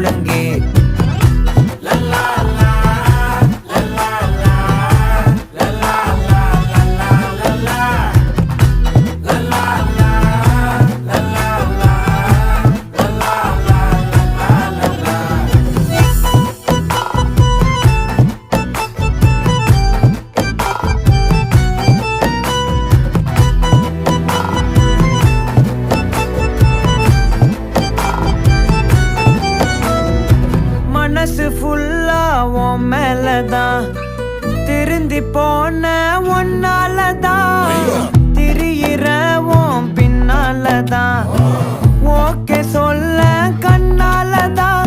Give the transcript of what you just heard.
முழங்கே மனசு ஃபுல்லா உன் மேலதான் திருந்தி போன ஒன்னாலதான் திரியிற உன் பின்னாலதான் ஓகே சொல்ல கண்ணாலதான்